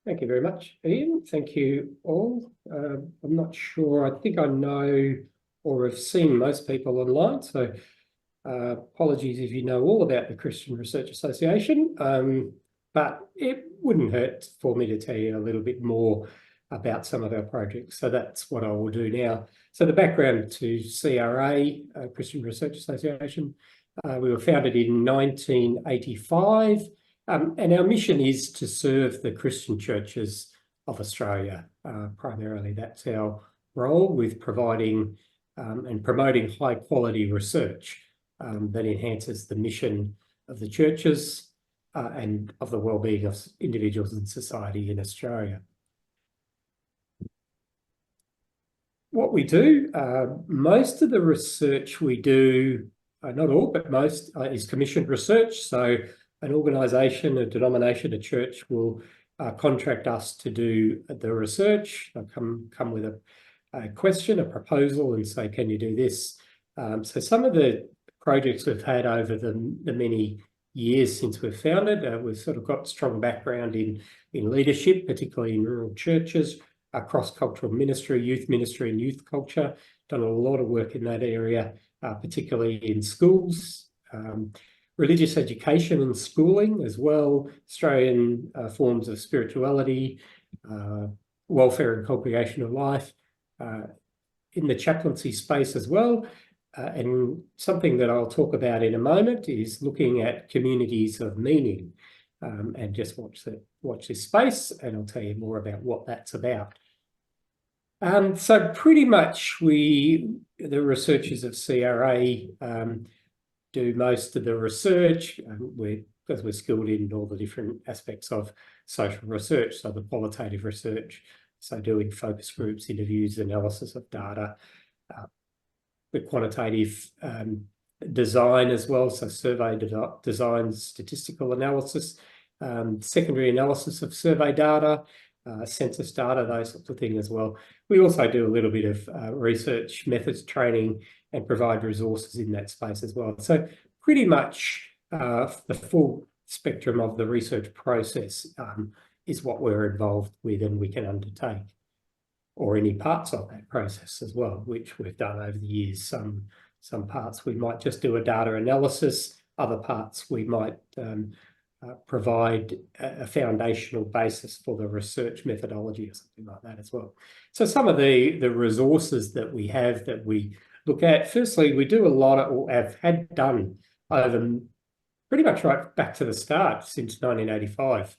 Thank you very much, Ian. Thank you all. I'm not sure, I think I know or have seen most people online, so apologies if you know all about the Christian Research Association, but it wouldn't hurt for me to tell you a little bit more about some of our projects. So that's what I will do now. So the background to CRA, Christian Research Association, we were founded in 1985. And our mission is to serve the Christian churches of Australia. Primarily, that's our role, with providing and promoting high quality research that enhances the mission of the churches and of the well-being of individuals and society in Australia. What we do, most of the research we do, not all, but most, is commissioned research. So an organisation, a denomination, a church will contract us to do the research. They'll come with a question, a proposal, and say, can you do this? So some of the projects we've had over the many years since we've founded, we've sort of got strong background in leadership, particularly in rural churches, cross-cultural ministry, and youth culture. Done a lot of work in that area, particularly in schools. Religious education and schooling as well, Australian forms of spirituality, welfare and congregational life, in the chaplaincy space as well. And something that I'll talk about in a moment is looking at communities of meaning, and just watch this space, and I'll tell you more about what that's about. So pretty much the researchers of CRA do most of the research, because we're skilled in all the different aspects of social research, so the qualitative research, so doing focus groups, interviews, analysis of data, the quantitative design as well, so survey design, statistical analysis, secondary analysis of survey data, census data, those sorts of things as well. We also do a little bit of research methods training and provide resources in that space as well. So pretty much the full spectrum of the research process is what we're involved with and we can undertake, or any parts of that process as well, which we've done over the years. Some parts we might just do a data analysis, other parts we might provide a foundational basis for the research methodology or something like that as well. So some of the resources that we have that we look at, firstly, we do a lot of, or have had done over pretty much right back to the start since 1985.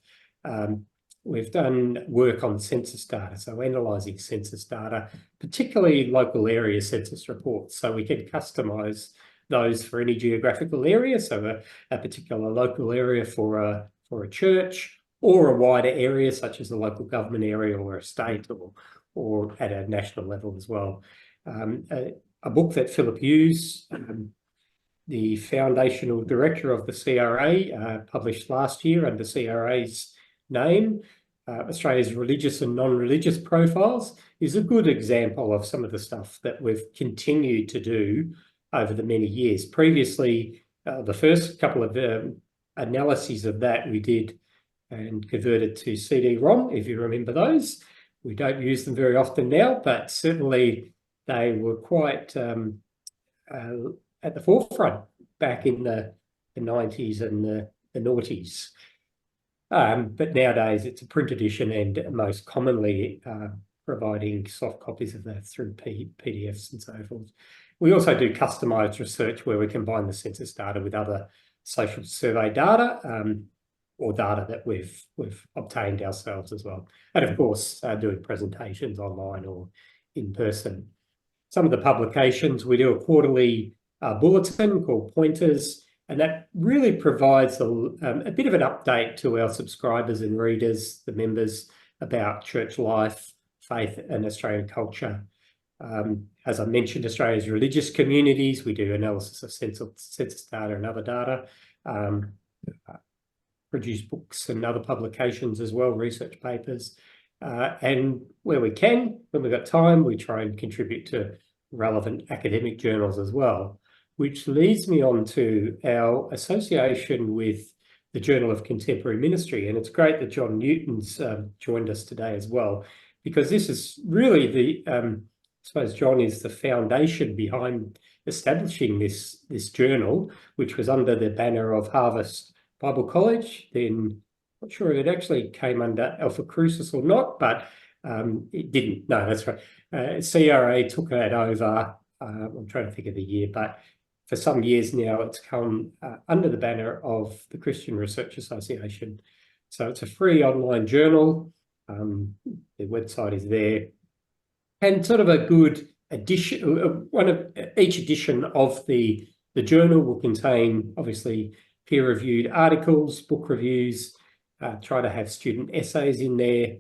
We've done work on census data, so analysing census data, particularly local area census reports, so we can customise those for any geographical area, so a particular local area for a church, or a wider area such as a local government area or a state, or at a national level as well. A book that Philip Hughes, the foundational director of the CRA, published last year under CRA's name, Australia's Religious and Non-Religious Profiles, is a good example of some of the stuff that we've continued to do over the many years. Previously, the first couple of analyses of that we did and converted to CD-ROM, if you remember those. We don't use them very often now, but certainly they were quite at the forefront back in the 90s and the noughties. But nowadays it's a print edition, and most commonly providing soft copies of that through PDFs and so forth. We also do customised research where we combine the census data with other social survey data, or data that we've obtained ourselves as well. And of course, doing presentations online or in person. Some of the publications, we do a quarterly bulletin called Pointers, and that really provides a bit of an update to our subscribers and readers, the members, about church life, faith and Australian culture. As I mentioned, Australia's religious communities, we do analysis of census data and other data, produce books and other publications as well, research papers. And where we can, when we've got time, we try and contribute to relevant academic journals as well, which leads me on to our association with the Journal of Contemporary Ministry. And it's great that John Newton's joined us today as well, because this is really the, I suppose John is the foundation behind establishing this journal, which was under the banner of Harvest Bible College. Then, not sure if it actually came under Alpha Crucis or not, but it didn't. No, that's right. CRA took that over. I'm trying to think of the year, but for some years now, it's come under the banner of the Christian Research Association. So it's a free online journal. The website is there, and sort of a good edition. Each edition of the journal will contain, obviously, peer-reviewed articles, book reviews. Try to have student essays in there,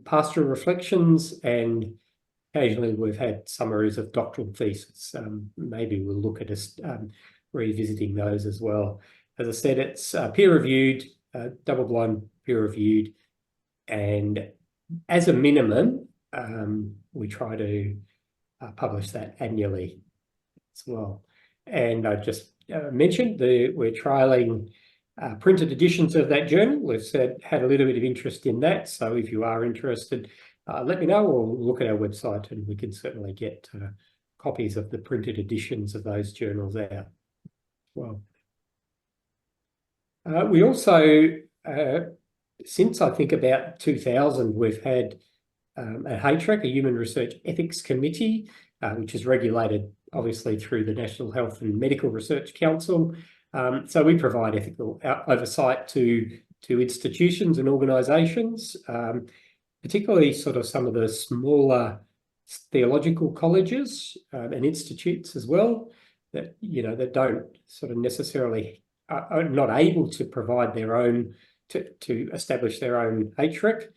pastoral reflections, and occasionally we've had summaries of doctoral theses. Maybe we'll look at us revisiting those as well. As I said, it's peer-reviewed, double-blind peer-reviewed, and as a minimum, we try to publish that annually as well. And I just mentioned we're trialling printed editions of that journal. We've had a little bit of interest in that. So if you are interested, let me know, or look at our website and we can certainly get copies of the printed editions of those journals out. Well, we also, since I think about 2000, we've had a HREC, a Human Research Ethics Committee, which is regulated obviously through the National Health and Medical Research Council. So we provide ethical oversight to institutions and organisations, particularly sort of some of the smaller theological colleges and institutes as well, that that don't sort of necessarily are not able to provide their own to establish their own HREC.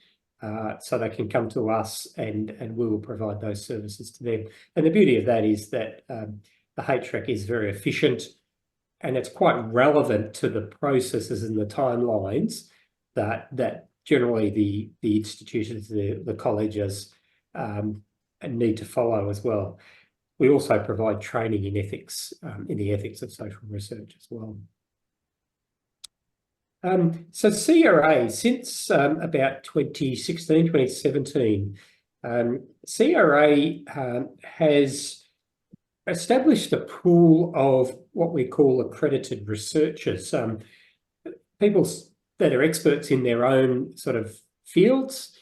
So they can come to us and we will provide those services to them. And the beauty of that is that the HREC is very efficient, and it's quite relevant to the processes and the timelines that generally the institutions, the colleges need to follow as well. We also provide training in ethics, in the ethics of social research as well. So CRA, since about 2016, 2017, CRA has established a pool of what we call accredited researchers, people that are experts in their own sort of fields.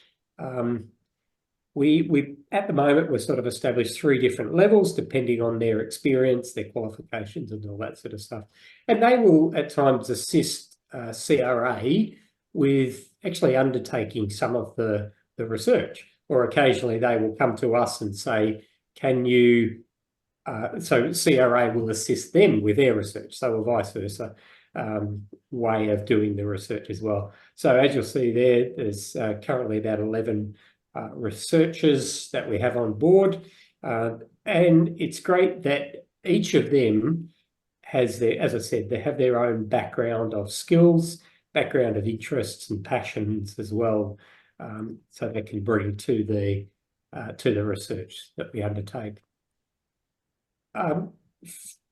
We at the moment, we're sort of established 3 different levels depending on their experience, their qualifications and all that sort of stuff. And they will at times assist CRA with actually undertaking some of the research, or occasionally they will come to us and say, can you, so CRA will assist them with their research, so a vice versa way of doing the research as well. So as you'll see there's currently about 11 researchers that we have on board, and it's great that each of them has their, as I said, they have their own background of skills, background of interests and passions as well, so they can bring to the research that we undertake.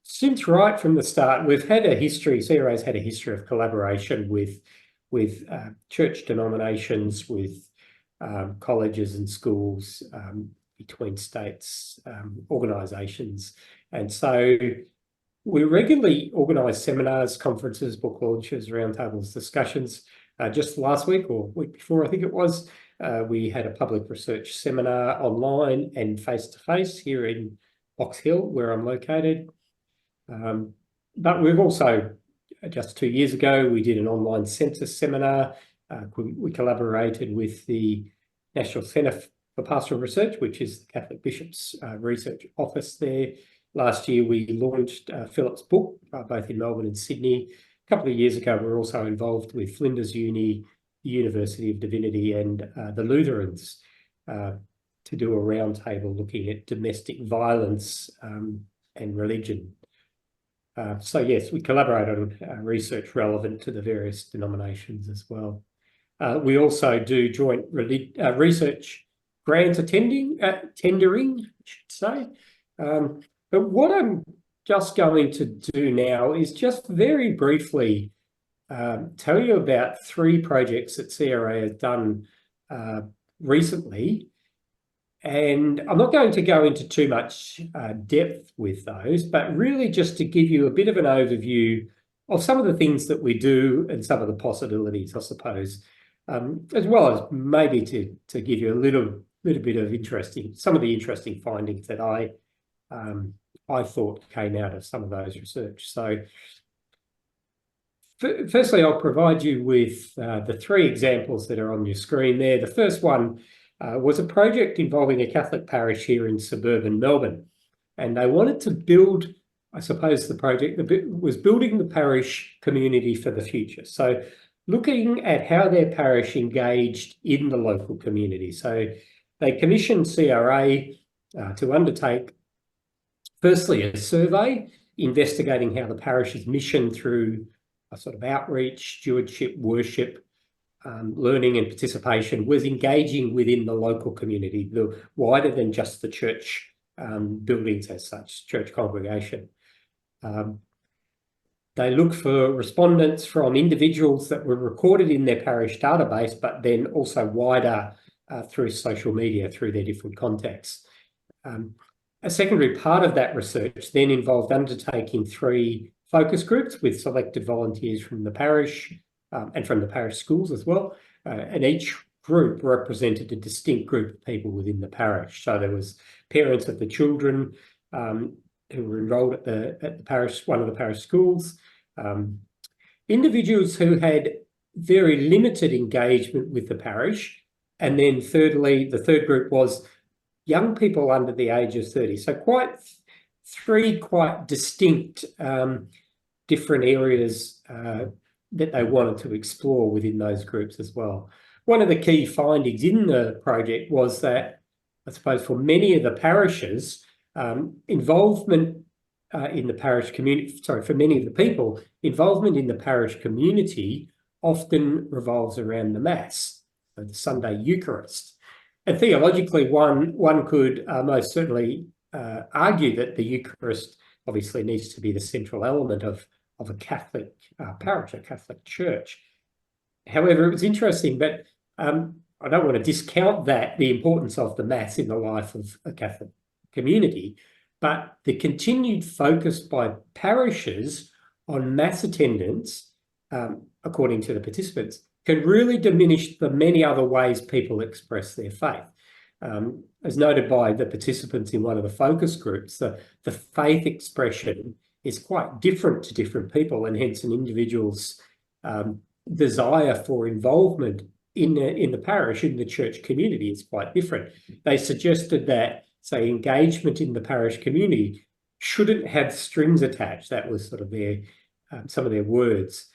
Since right from the start, we've had a history, CRA's had a history of collaboration with church denominations, with colleges and schools, between states, organisations. And so we regularly organise seminars, conferences, book launches, roundtables, discussions. Just last week or week before, I think it was, we had a public research seminar online and face-to-face here in Box Hill, where I'm located. But we've also, just 2 years ago, we did an online census seminar. We collaborated with the National Centre for Pastoral Research, which is the Catholic Bishop's research office there. Last year, we launched Philip's book, both in Melbourne and Sydney. A couple of years ago, we were also involved with Flinders Uni, the University of Divinity, and the Lutherans to do a roundtable looking at domestic violence and religion. So yes, we collaborate on research relevant to the various denominations as well. We also do joint research grant tendering, I should say. But what I'm just going to do now is just very briefly tell you about 3 projects that CRA has done recently. And I'm not going to go into too much depth with those, but really just to give you a bit of an overview of some of the things that we do and some of the possibilities, I suppose, as well as maybe to give you a little bit of some of the interesting findings that I thought came out of some of those research. So firstly, I'll provide you with the 3 examples that are on your screen there. The first one was a project involving a Catholic parish here in suburban Melbourne. And they wanted to build, I suppose the project was building the parish community for the future. So looking at how their parish engaged in the local community. So they commissioned CRA to undertake, firstly, a survey investigating how the parish's mission through a sort of outreach, stewardship, worship, learning and participation was engaging within the local community, wider than just the church buildings as such, church congregation. They look for respondents from individuals that were recorded in their parish database, but then also wider through social media, through their different contacts. A secondary part of that research then involved undertaking 3 focus groups with selected volunteers from the parish and from the parish schools as well. And each group represented a distinct group of people within the parish. So there was parents of the children who were enrolled at the parish, one of the parish schools, individuals who had very limited engagement with the parish. And then thirdly, the third group was young people under the age of 30. So three quite distinct different areas that they wanted to explore within those groups as well. One of the key findings in the project was that, I suppose, for many of the parishes, involvement in the parish community, for many of the people, involvement in the parish community often revolves around the Mass, so the Sunday Eucharist. And theologically, one could most certainly argue that the Eucharist obviously needs to be the central element of a Catholic parish, a Catholic church. However, it was interesting, but I don't want to discount the importance of the Mass in the life of a Catholic community, but the continued focus by parishes on Mass attendance, according to the participants, can really diminish the many other ways people express their faith. As noted by the participants in one of the focus groups, the faith expression is quite different to different people, and hence an individual's desire for involvement in the parish, in the church community, is quite different. They suggested that, say, engagement in the parish community shouldn't have strings attached. That was sort of some of their words.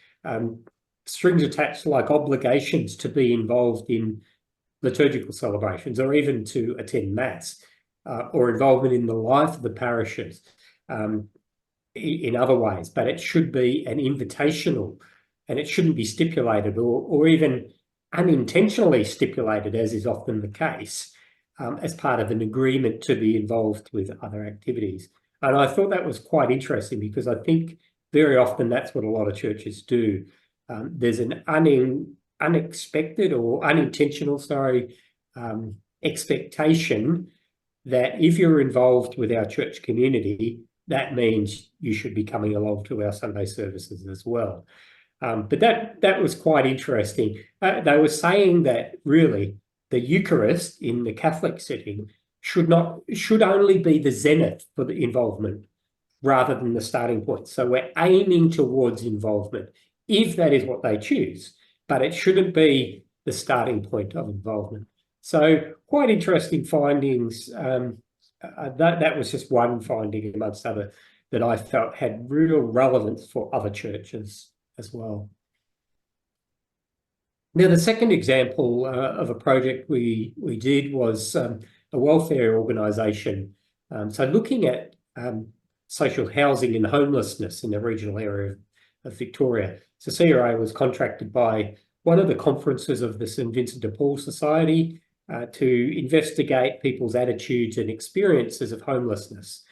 Strings attached like obligations to be involved in liturgical celebrations or even to attend Mass, or involvement in the life of the parishes in other ways. But it should be an invitational, and it shouldn't be stipulated or even unintentionally stipulated, as is often the case, as part of an agreement to be involved with other activities. And I thought that was quite interesting, because I think very often that's what a lot of churches do. There's an unexpected or unintentional, expectation that if you're involved with our church community, that means you should be coming along to our Sunday services as well. But that was quite interesting. They were saying that really the Eucharist in the Catholic setting should only be the zenith for the involvement rather than the starting point. So we're aiming towards involvement, if that is what they choose, but it shouldn't be the starting point of involvement. So quite interesting findings. That was just one finding amongst other that I felt had real relevance for other churches as well. Now, the second example of a project we did was a welfare organisation. So looking at social housing and homelessness in the regional area of Victoria. So CRA was contracted by one of the conferences of the St Vincent de Paul Society to investigate people's attitudes and experiences of homelessness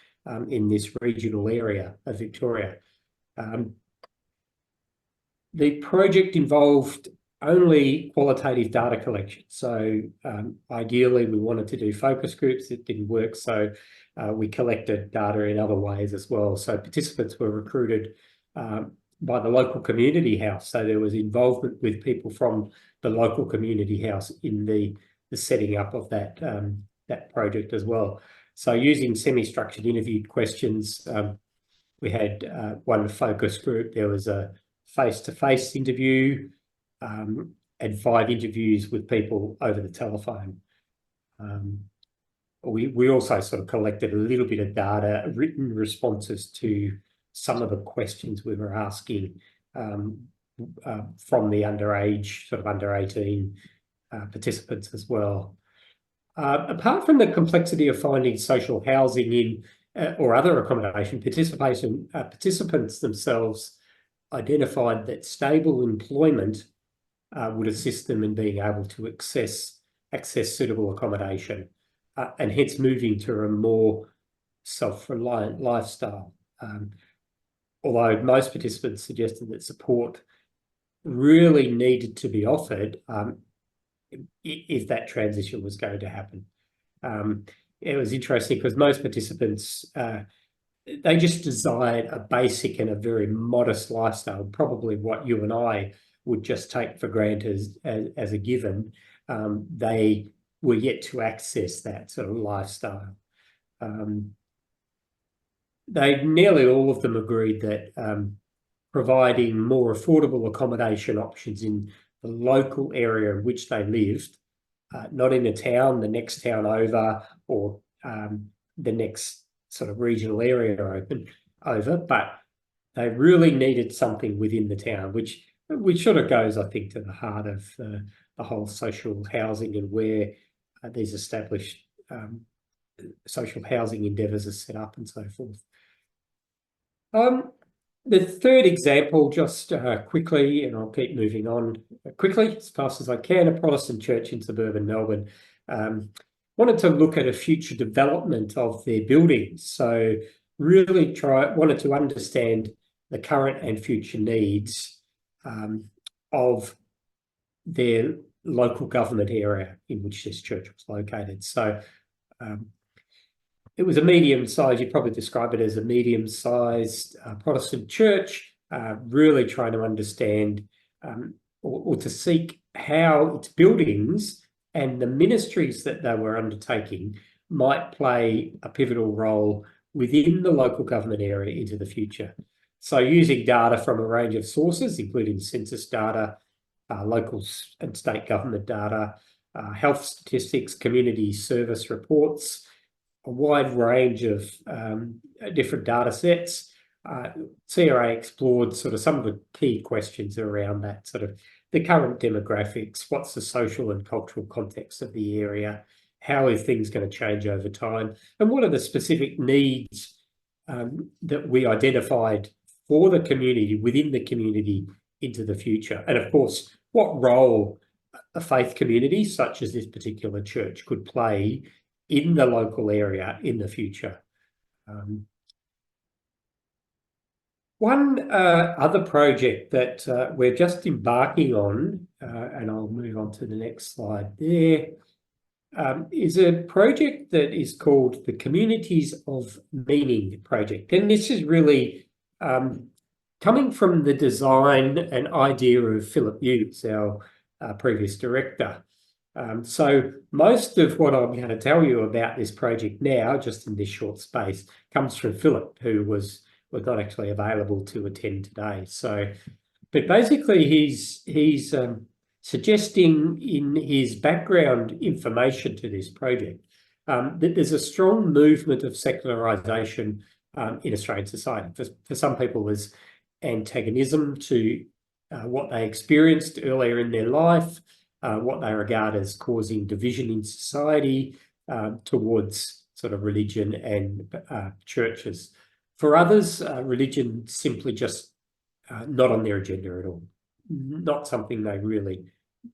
in this regional area of Victoria. The project involved only qualitative data collection. So ideally, we wanted to do focus groups. It didn't work, so we collected data in other ways as well. So participants were recruited by the local community house. So there was involvement with people from the local community house in the setting up of that, that project as well. So using semi-structured interview questions, we had one focus group. There was a face-to-face interview and 5 interviews with people over the telephone. We also sort of collected a little bit of data, written responses to some of the questions we were asking from the underage, sort of under 18 participants as well. Apart from the complexity of finding social housing in or other accommodation, participants themselves identified that stable employment would assist them in being able to access suitable accommodation and hence moving to a more self-reliant lifestyle. Although most participants suggested that support really needed to be offered if that transition was going to happen. It was interesting because most participants, they just desired a basic and a very modest lifestyle, probably what you and I would just take for granted as a given. They were yet to access that sort of lifestyle. Nearly all of them agreed that providing more affordable accommodation options in the local area in which they lived, not in a town, the next town over, or the next sort of regional area over, but they really needed something within the town, which sort of goes, I think, to the heart of the whole social housing and where these established social housing endeavours are set up and so forth. The third example, just quickly, and I'll keep moving on quickly as fast as I can, a Protestant church in suburban Melbourne wanted to look at a future development of their buildings. So really wanted to understand the current and future needs of their local government area in which this church was located. So it was a medium-sized, you'd probably describe it as a medium-sized Protestant church, really trying to understand or to seek how its buildings and the ministries that they were undertaking might play a pivotal role within the local government area into the future. So using data from a range of sources, including census data, local and state government data, health statistics, community service reports, a wide range of different data sets. CRA explored sort of some of the key questions around that, sort of the current demographics, what's the social and cultural context of the area, how are things going to change over time, and what are the specific needs that we identified for the community, within the community into the future. And of course, what role a faith community such as this particular church could play in the local area in the future. One other project that we're just embarking on, and I'll move on to the next slide there, is a project that is called the Communities of Meaning project. And this is really coming from the design and idea of Philip Hughes, our previous director. So most of what I'm going to tell you about this project now, just in this short space, comes from Philip, who was not actually available to attend today. So, but basically he's suggesting in his background information to this project that there's a strong movement of secularisation in Australian society. For some people, there's antagonism to what they experienced earlier in their life, what they regard as causing division in society towards sort of religion and churches. For others, religion simply just not on their agenda at all, not something they really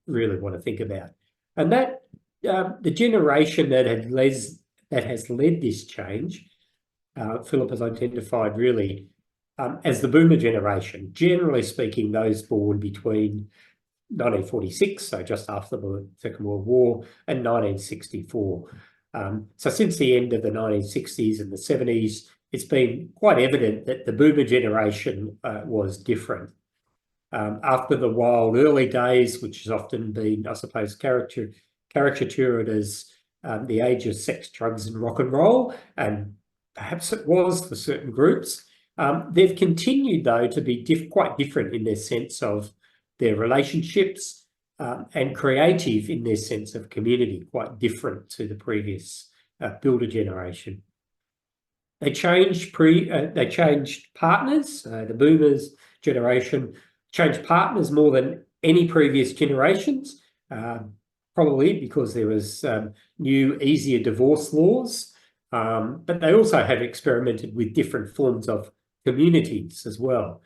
want to think about. And that the generation that has led this change, Philip has identified really as the boomer generation. Generally speaking, those born between 1946, so just after the Second World War, and 1964. So since the end of the 1960s and the 70s, it's been quite evident that the boomer generation was different. After the wild early days, which has often been, I suppose, caricatured as the age of sex, drugs, and rock and roll, and perhaps it was for certain groups, they've continued, though, to be quite different in their sense of their relationships and creative in their sense of community, quite different to the previous builder generation. They changed partners. The boomers generation changed partners more than any previous generations, probably because there was new, easier divorce laws, but they also have experimented with different forms of communities as well.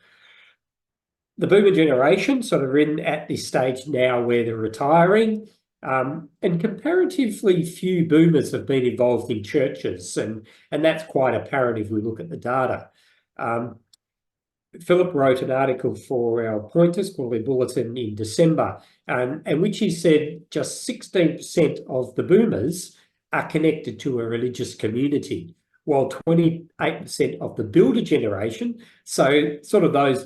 The boomer generation sort of in at this stage now where they're retiring, and comparatively few boomers have been involved in churches, and that's quite apparent if we look at the data. Philip wrote an article for our Pointers Quarterly Bulletin in December, and which he said just 16% of the boomers are connected to a religious community, while 28% of the builder generation, so sort of those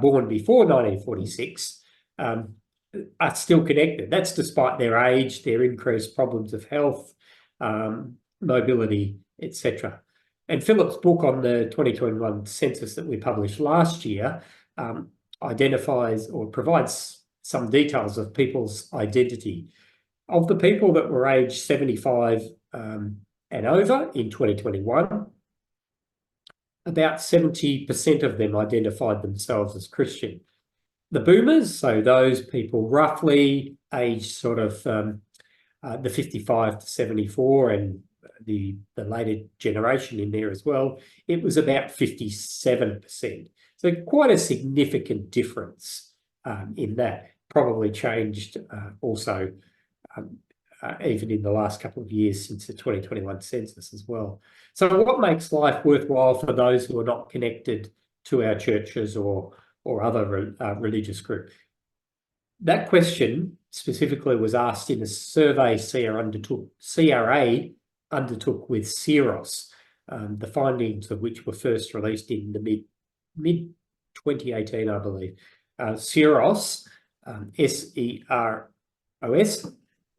born before 1946, are still connected. That's despite their age, their increased problems of health, mobility, etc. And Philip's book on the 2021 census that we published last year identifies or provides some details of people's identity. Of the people that were aged 75 and over in 2021, about 70% of them identified themselves as Christian. The boomers, so those people roughly aged sort of the 55 to 74 and the later generation in there as well, it was about 57%. So quite a significant difference in that. Probably changed also even in the last couple of years since the 2021 census as well. So what makes life worthwhile for those who are not connected to our churches or other religious group? That question specifically was asked in a survey CRA undertook with Seros, the findings of which were first released in the mid 2018, I believe. Seros,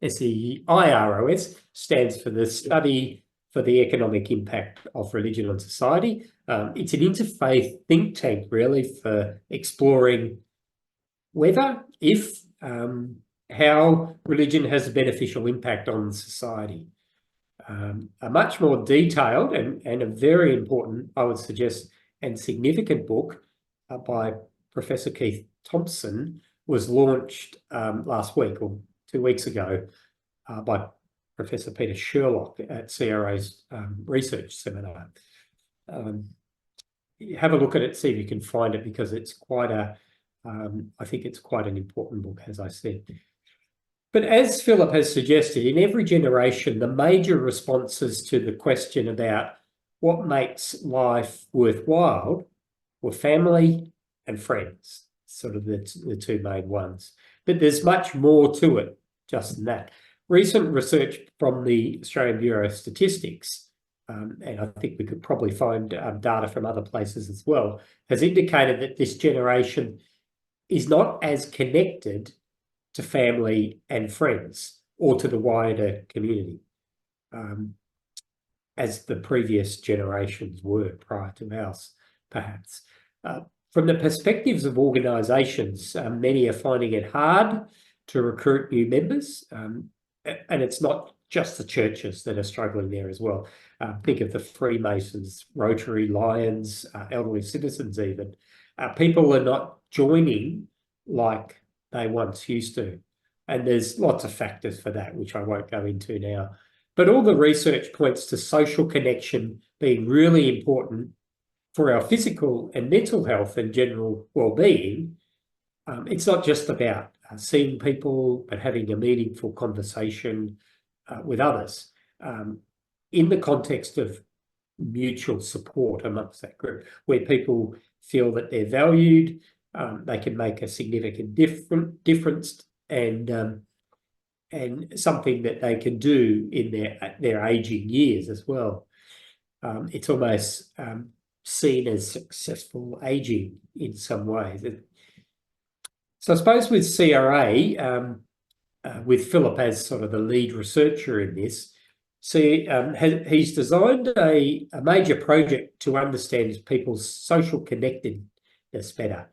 SEIROS, stands for the Study for the Economic Impact of Religion on Society. It's an interfaith think tank, really, for exploring whether, if, how religion has a beneficial impact on society. A much more detailed and a very important, I would suggest, and significant book by Professor Keith Thompson was launched last week or 2 weeks ago by Professor Peter Sherlock at CRA's research seminar. Have a look at it, see if you can find it, because it's quite I think it's quite an important book, as I said. But as Philip has suggested, in every generation, the major responses to the question about what makes life worthwhile were family and friends, sort of the two main ones. But there's much more to it just than that. Recent research from the Australian Bureau of Statistics, and I think we could probably find data from other places as well, has indicated that this generation is not as connected to family and friends or to the wider community as the previous generations were prior to ours, perhaps. From the perspectives of organisations, many are finding it hard to recruit new members, and it's not just the churches that are struggling there as well. Think of the Freemasons, Rotary, Lions, elderly citizens even. People are not joining like they once used to. And there's lots of factors for that, which I won't go into now. But all the research points to social connection being really important for our physical and mental health and general well-being. It's not just about seeing people, but having a meaningful conversation with others in the context of mutual support amongst that group, where people feel that they're valued, they can make a significant difference, and something that they can do in their aging years as well. It's almost seen as successful aging in some ways. So I suppose with CRA, with Philip as sort of the lead researcher in this, he's designed a major project to understand people's social connectedness better.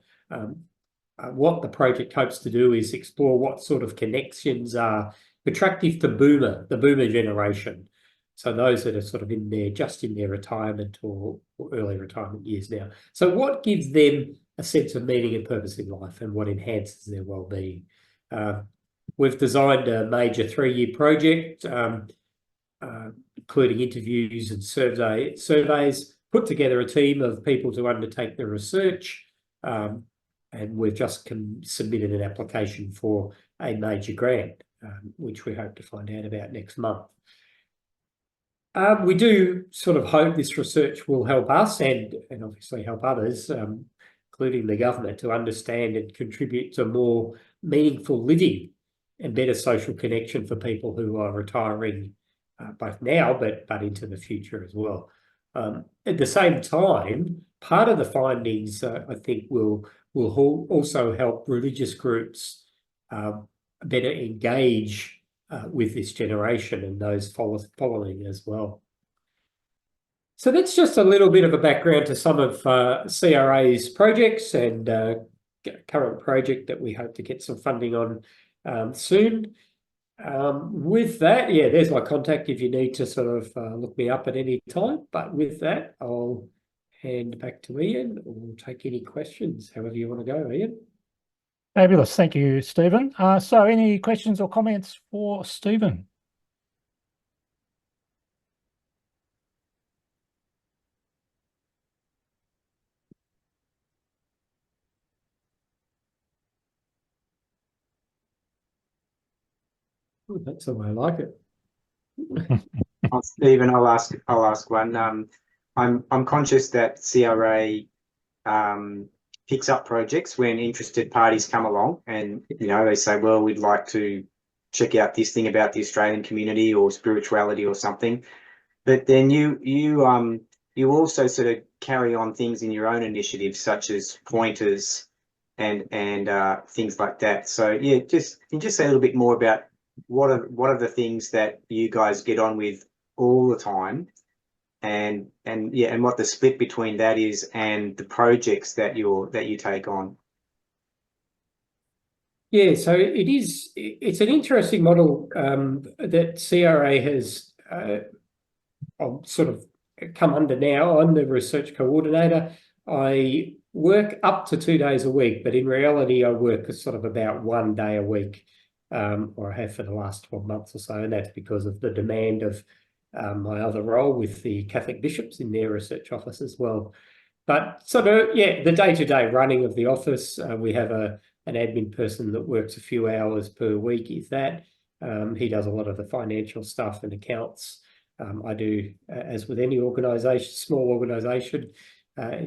What the project hopes to do is explore what sort of connections are attractive to the boomer generation. So those that are sort of just in their retirement or early retirement years now. So what gives them a sense of meaning and purpose in life, and what enhances their well-being? We've designed a major 3-year project, including interviews and surveys, put together a team of people to undertake the research, and we've just submitted an application for a major grant, which we hope to find out about next month. We do sort of hope this research will help us and obviously help others, including the government, to understand and contribute to more meaningful living and better social connection for people who are retiring, both now but into the future as well. At the same time, part of the findings, I think, will also help religious groups better engage with this generation and those following as well. So that's just a little bit of a background to some of CRA's projects and current project that we hope to get some funding on soon. With that, yeah, there's my contact if you need to sort of look me up at any time. But with that, I'll hand back to Ian, or take any questions, however you want to go, Ian. Fabulous. Thank you, Stephen. So any questions or comments for Stephen? Ooh, that's the way I like it. Stephen, I'll ask one. I'm conscious that CRA picks up projects when interested parties come along, and they say, well, we'd like to check out this thing about the Australian community or spirituality or something. But then you also sort of carry on things in your own initiatives, such as pointers and things like that. So yeah, can you just say a little bit more about what are the things that you guys get on with all the time, and what the split between that is and the projects that you take on? Yeah, so it's an interesting model that CRA has sort of come under now. I'm the research coordinator. I work up to 2 days a week, but in reality I work sort of about 1 day a week, or I have for the last 12 months or so, and that's because of the demand of my other role with the Catholic bishops in their research office as well. But sort of, yeah, the day-to-day running of the office, we have an admin person that works a few hours per week, if that. He does a lot of the financial stuff and accounts. I do, as with any organisation, small organisation,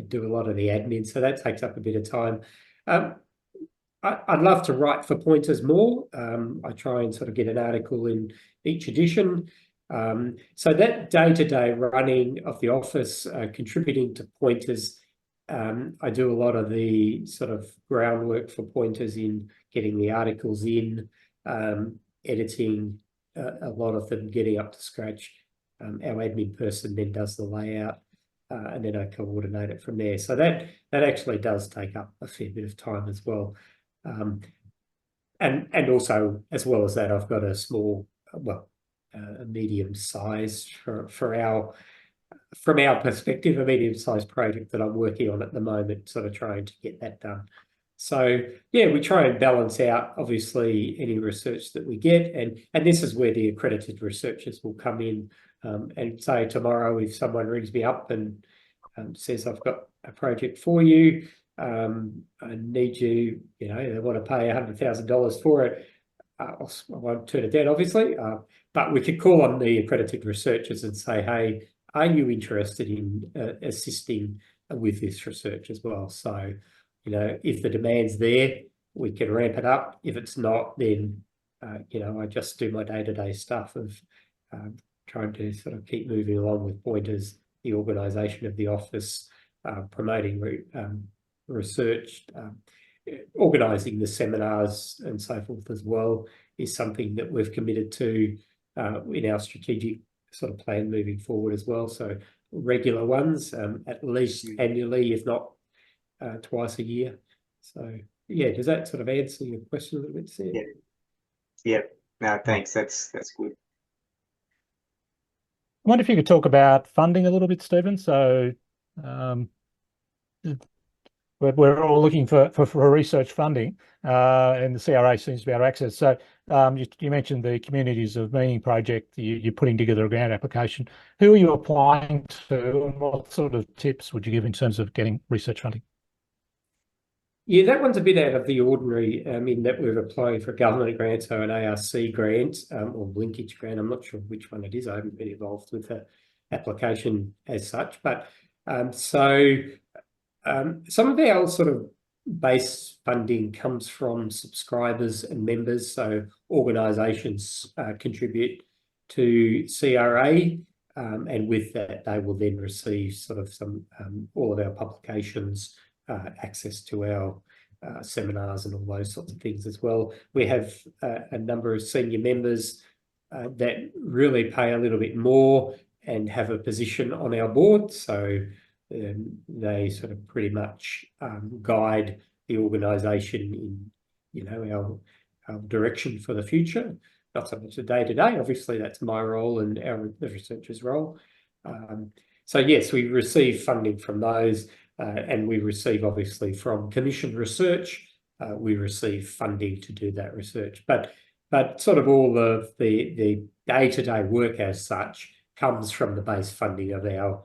do a lot of the admin, so that takes up a bit of time. I'd love to write for Pointers more. I try and sort of get an article in each edition. So that day-to-day running of the office, contributing to Pointers, I do a lot of the sort of groundwork for Pointers in getting the articles in, editing a lot of them, getting up to scratch. Our admin person then does the layout, and then I coordinate it from there. So that actually does take up a fair bit of time as well. And also, as well as that, I've got a small, a medium size from our perspective, a medium-sized project that I'm working on at the moment, sort of trying to get that done. So yeah, we try and balance out obviously any research that we get, and this is where the accredited researchers will come in, and say tomorrow if someone rings me up and says, I've got a project for you, I need you, they want to pay $100,000 for it, I won't turn it down, obviously, but we could call on the accredited researchers and say, hey, are you interested in assisting with this research as well. So, you know, if the demand's there, we can ramp it up. If it's not, then, you know, I just do my day-to-day stuff of trying to sort of keep moving along with pointers, the organisation of the office, promoting research, organising the seminars and so forth as well is something that we've committed to in our strategic sort of plan moving forward as well. So regular ones, at least annually, if not twice a year. So yeah, does that sort of answer your question a little bit, Sam? Yeah. Yeah. No, thanks. That's good. I wonder if you could talk about funding a little bit, Stephen. So we're all looking for research funding, and the CRA seems to be our access. So you mentioned the Communities of Meaning project. You're putting together a grant application. Who are you applying to, and what sort of tips would you give in terms of getting research funding? Yeah, that one's a bit out of the ordinary, in that we're applying for a government grant, so an ARC grant or linkage grant. I'm not sure which one it is. I haven't been involved with the application as such. But some of our sort of base funding comes from subscribers and members. So organisations contribute to CRA, and with that, they will then receive sort of some all of our publications, access to our seminars and all those sorts of things as well. We have a number of senior members that really pay a little bit more and have a position on our board. So they sort of pretty much guide the organisation in, you know, our direction for the future. Not so much the day-to-day. Obviously, that's my role and the researcher's role. So yes, we receive funding from those. And we receive, obviously, from commissioned research, we receive funding to do that research. But sort of all of the day-to-day work as such comes from the base funding of our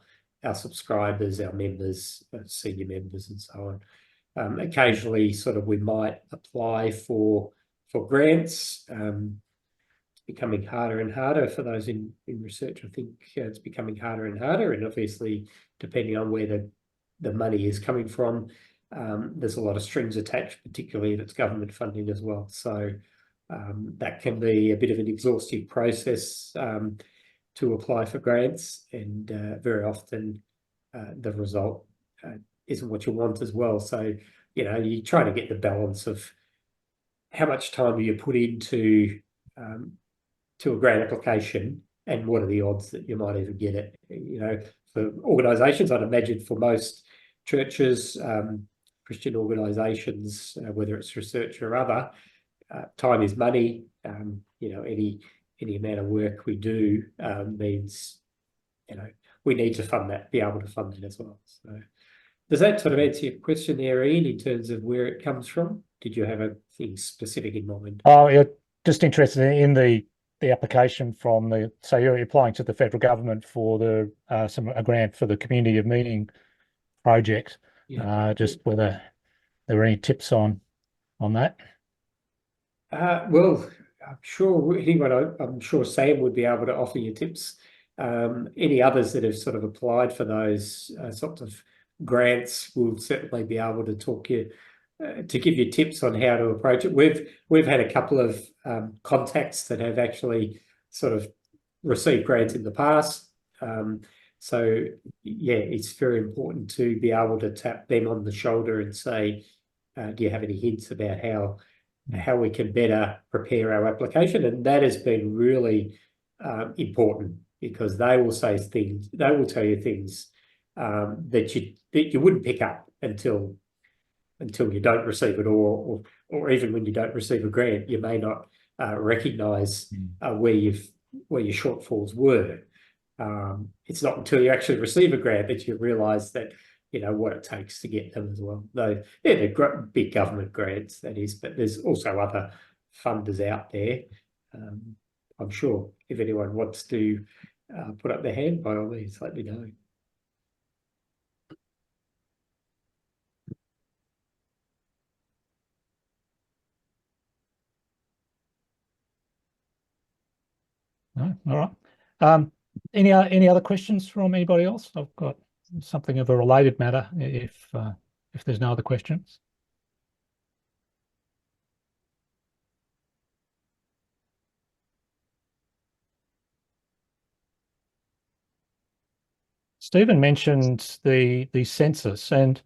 subscribers, our members, senior members, and so on. Occasionally, sort of, we might apply for grants. It's becoming harder and harder for those in research. I think it's becoming harder and harder, and obviously, depending on where the money is coming from, there's a lot of strings attached, particularly if it's government funding as well. So that can be a bit of an exhaustive process to apply for grants, and very often the result isn't what you want as well. So, you know, you try to get the balance of how much time do you put into to a grant application, and what are the odds that you might even get it. You know, for organisations, I'd imagine for most churches, Christian organisations, whether it's research or other, time is money. You know, any amount of work we do means, you know, we need to fund that, be able to fund it as well. So does that sort of answer your question there, Ian, in terms of where it comes from? Did you have a thing specific in mind? Oh, you're just interested in the application from so you're applying to the federal government for a grant for the Community of Meaning project. Yeah. Just whether there were any tips on that. Well, I'm sure Sam would be able to offer you tips. Any others that have sort of applied for those sorts of grants will certainly be able to talk you to give you tips on how to approach it. We've had a couple of contacts that have actually sort of received grants in the past. So yeah, it's very important to be able to tap them on the shoulder and say, do you have any hints about how we can better prepare our application? And that has been really important, because they will say things, they will tell you things that you wouldn't pick up until you don't receive it, or even when you don't receive a grant, you may not recognise where your shortfalls were. It's not until you actually receive a grant that you realise that, you know, what it takes to get them as well. Though, yeah, they're big government grants, that is, but there's also other funders out there. I'm sure if anyone wants to put up their hand, by all means, let me know. No, all right. Any other questions from anybody else? I've got something of a related matter if there's no other questions. Stephen mentioned the census, and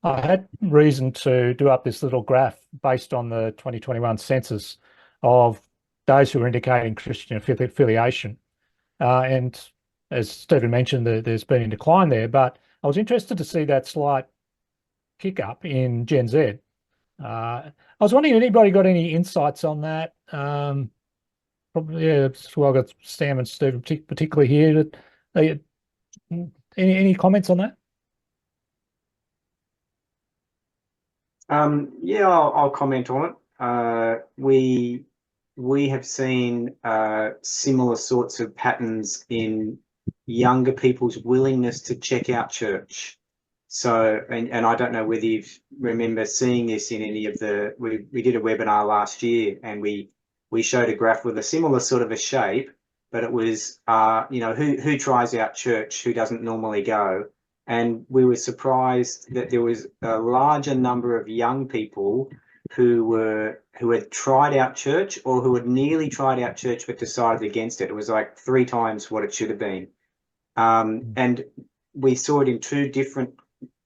I had reason to do up this little graph based on the 2021 census of those who are indicating Christian affiliation. And as Stephen mentioned, there's been a decline there, but I was interested to see that slight kick up in Gen Z. I was wondering, anybody got any insights on that? Probably, yeah, well, I've got Sam and Stephen particularly here. Any comments on that? Yeah, I'll comment on it. We have seen similar sorts of patterns in younger people's willingness to check out church. So, and I don't know whether you remember seeing this in any of the, we did a webinar last year, and we showed a graph with a similar sort of a shape, but it was, you know, who tries out church, who doesn't normally go. And we were surprised that there was a larger number of young people who had tried out church, or who had nearly tried out church but decided against it. It was like 3 times what it should have been. And we saw it in 2 different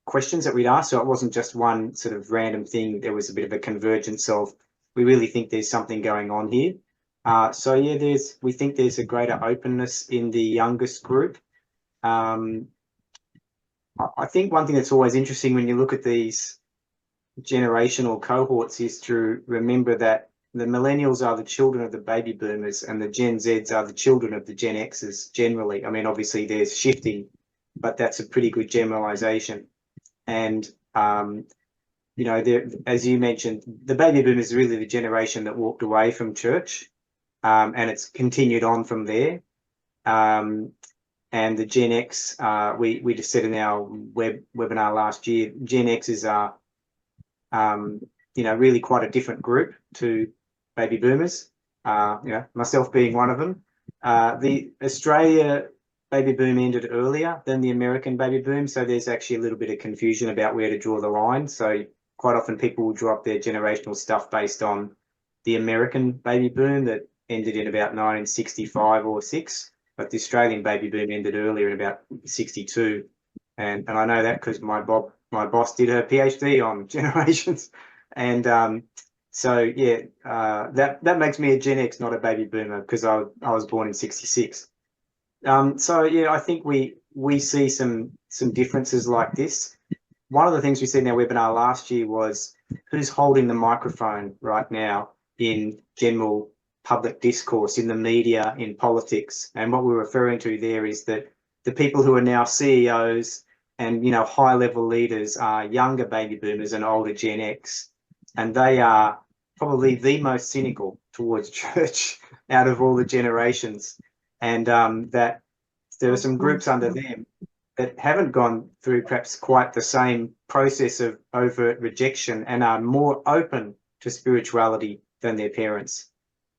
questions that we'd asked. So it wasn't just one sort of random thing. There was a bit of a convergence of, we really think there's something going on here. So yeah, we think there's a greater openness in the youngest group. I think one thing that's always interesting when you look at these generational cohorts is to remember that the millennials are the children of the baby boomers, and the Gen Zs are the children of the Gen Xs generally. I mean, obviously there's shifting, but that's a pretty good generalization. And, you know, as you mentioned, the baby boomers is really the generation that walked away from church, and it's continued on from there. And the Gen X, we just said in our webinar last year, Gen Xs are, you know, really quite a different group to baby boomers, you know, myself being one of them. The Australia baby boom ended earlier than the American baby boom, so there's actually a little bit of confusion about where to draw the line. So quite often people will draw up their generational stuff based on the American baby boom that ended in about 1965 or 6. But the Australian baby boom ended earlier in about 62. And I know that because my boss did her PhD on generations. And so, yeah, that makes me a Gen X, not a baby boomer, because I was born in 66. So, yeah, I think we see some differences like this. One of the things we said in our webinar last year was, who's holding the microphone right now in general public discourse, in the media, in politics? And what we're referring to there is that the people who are now CEOs and, you know, high level leaders are younger baby boomers and older Gen X, and they are probably the most cynical towards church out of all the generations. And that there are some groups under them that haven't gone through perhaps quite the same process of overt rejection and are more open to spirituality than their parents.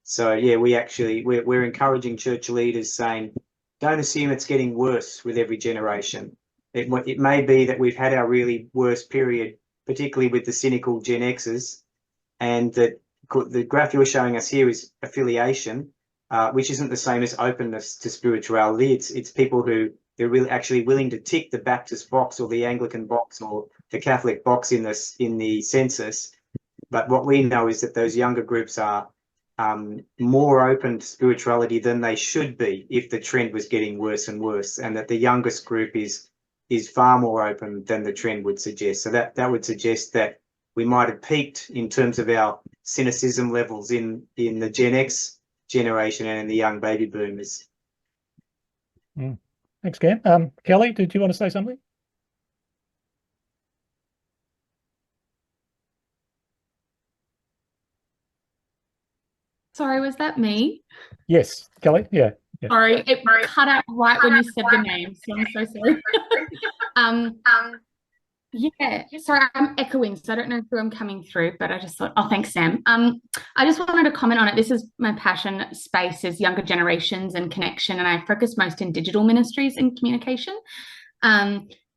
So yeah, we're encouraging church leaders, saying, don't assume it's getting worse with every generation. It may be that we've had our really worst period, particularly with the cynical Gen Xs, and that the graph you're showing us here is affiliation, which isn't the same as openness to spirituality. It's people who they're really actually willing to tick the Baptist box or the Anglican box or the Catholic box in the census. But what we know is that those younger groups are more open to spirituality than they should be if the trend was getting worse and worse, and that the youngest group is far more open than the trend would suggest. So that would suggest that we might have peaked in terms of our cynicism levels in the Gen X generation and in the young baby boomers. Thanks, Cam. Kelly, did you want to say something? Sorry, was that me? Yes, Kelly. Yeah. Sorry, it cut out right when you said the name, so I'm so sorry. Yeah, sorry, I'm echoing, so I don't know who I'm coming through, but I just thought, oh, thanks, Sam. I just wanted to comment on it. This is my passion space, is younger generations and connection, and I focus most in digital ministries and communication.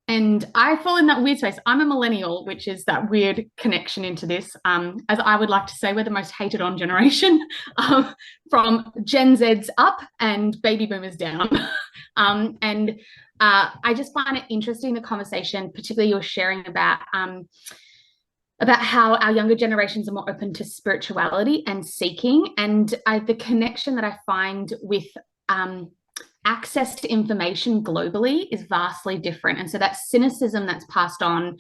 And I fall in that weird space. I'm a millennial, which is that weird connection into this. As I would like to say, we're the most hated on generation, from Gen Zs up and baby boomers down. I just find it interesting, the conversation, particularly you're sharing about how our younger generations are more open to spirituality and seeking. And the connection that I find with access to information globally is vastly different. And so that cynicism that's passed on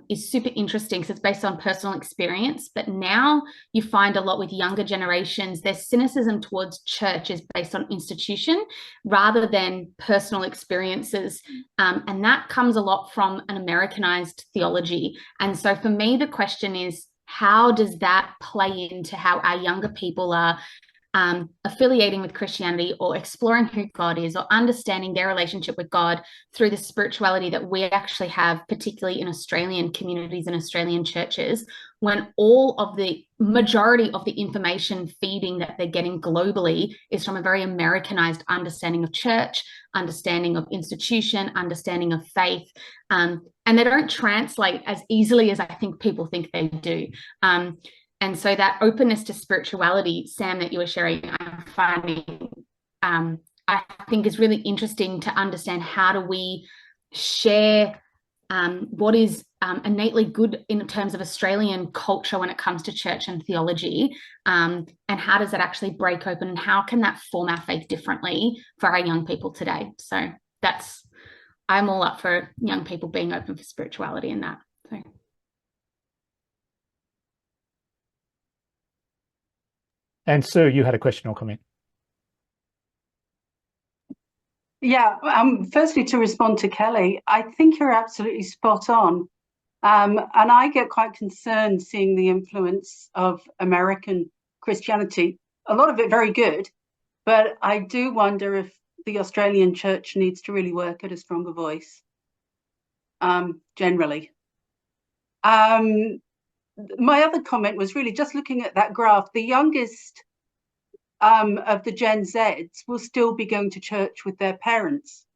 is super interesting because it's based on personal experience. But now you find a lot with younger generations, their cynicism towards church is based on institution rather than personal experiences. And that comes a lot from an Americanized theology. And so for me, the question is, how does that play into how our younger people are affiliating with Christianity or exploring who God is or understanding their relationship with God through the spirituality that we actually have, particularly in Australian communities and Australian churches, when all of the majority of the information feeding that they're getting globally is from a very Americanized understanding of church, understanding of institution, understanding of faith. And they don't translate as easily as I think people think they do. And so that openness to spirituality, Sam, that you were sharing, I'm finding, I think is really interesting to understand how do we share what is innately good in terms of Australian culture when it comes to church and theology, and how does that actually break open and how can that form our faith differently for our young people today? So I'm all up for young people being open for spirituality in that. So. And Sue, you had a question or comment? Yeah, firstly, to respond to Kelly, I think you're absolutely spot on. And I get quite concerned seeing the influence of American Christianity, a lot of it very good, but I do wonder if the Australian church needs to really work at a stronger voice, generally. My other comment was really just looking at that graph. The youngest of the Gen Zs will still be going to church with their parents.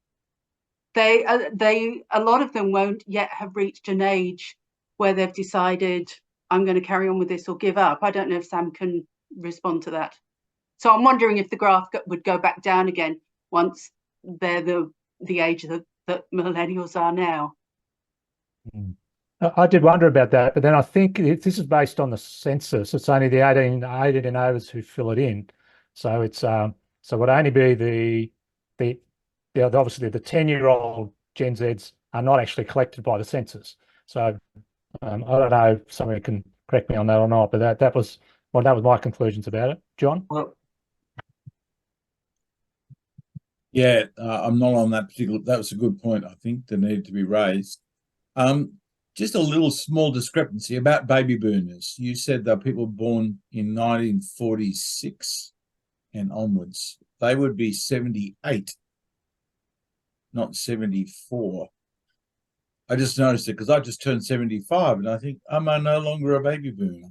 A lot of them won't yet have reached an age where they've decided, I'm going to carry on with this or give up. I don't know if Sam can respond to that. So I'm wondering if the graph would go back down again once they're the age that millennials are now. I did wonder about that, but then I think this is based on the census. It's only the 18 and overs who fill it in. So it's so it would only be obviously the 10-year-old Gen Zs are not actually collected by the census. So I don't know if somebody can correct me on that or not, but that was my conclusions about it. John? Well, yeah, I'm not on that particular. That was a good point, I think, that needed to be raised. Just a little small discrepancy about baby boomers. You said that people born in 1946 and onwards. They would be 78, not 74. I just noticed it because I just turned 75 and I think, am I no longer a baby boomer?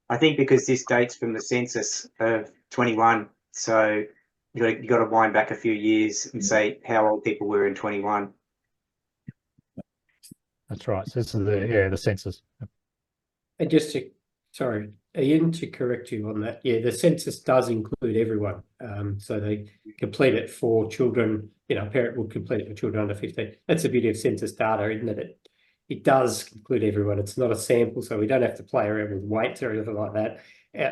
I think because this dates from the census of 21, so you got to wind back a few years and say how old people were in 21. That's right. So this is the census. And just sorry, Ian, to correct you on that. Yeah, the census does include everyone. So they complete it for children. A parent will complete it for children under 15. That's the beauty of census data, isn't it? It does include everyone. It's not a sample, so we don't have to play around with weights or anything like that.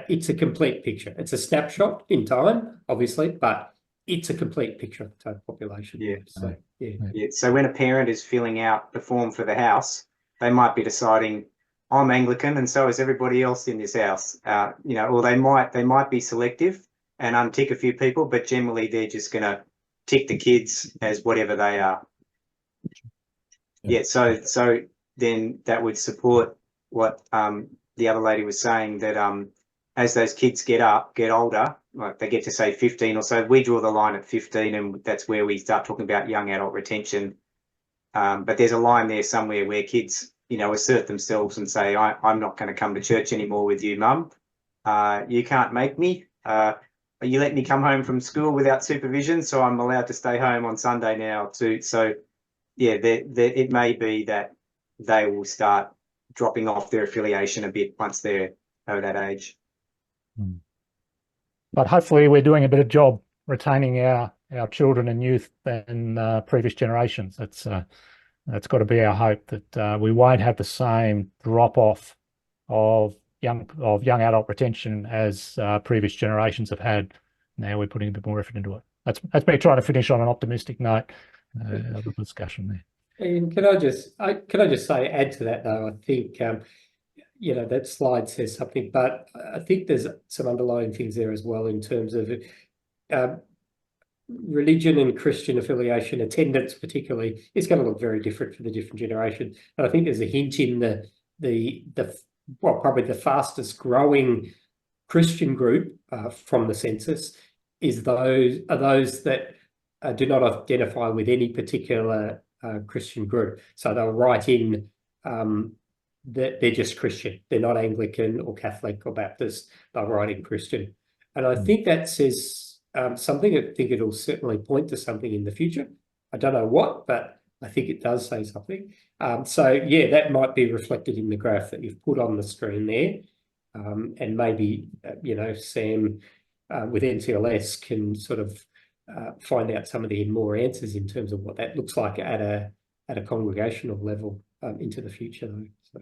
It's a complete picture. It's a snapshot in time, obviously, but it's a complete picture of the total population. Yeah. So Yeah. So when a parent is filling out the form for the house, they might be deciding, I'm Anglican and so is everybody else in this house. Or they might be selective and untick a few people, but generally they're just going to tick the kids as whatever they are. Yeah. So then that would support what the other lady was saying, that as those kids get older, like they get to say 15 or so, we draw the line at 15 and that's where we start talking about young adult retention. But there's a line there somewhere where kids, assert themselves and say, I'm not going to come to church anymore with you, Mum. You can't make me. you let me come home from school without supervision, so I'm allowed to stay home on Sunday now too. So yeah, it may be that they will start dropping off their affiliation a bit once they're over that age. But hopefully we're doing a better job retaining our children and youth than previous generations. That's got to be our hope, that we won't have the same drop off of young adult retention as previous generations have had. Now we're putting a bit more effort into it. That's me trying to finish on an optimistic note of the discussion there. And can I just say, add to that though, I think you know, that slide says something, but I think there's some underlying things there as well in terms of religion and Christian affiliation, attendance particularly, is going to look very different for the different generations. And I think there's a hint in probably the fastest growing Christian group from the census is those that do not identify with any particular Christian group. So they'll write in that they're just Christian. They're not Anglican or Catholic or Baptist. They'll write in Christian. And I think that says something. I think it'll certainly point to something in the future. I don't know what, but I think it does say something. So yeah, that might be reflected in the graph that you've put on the screen there. And maybe, you know, Sam with NCLS can sort of find out some of the more answers in terms of what that looks like at a congregational level into the future though. So.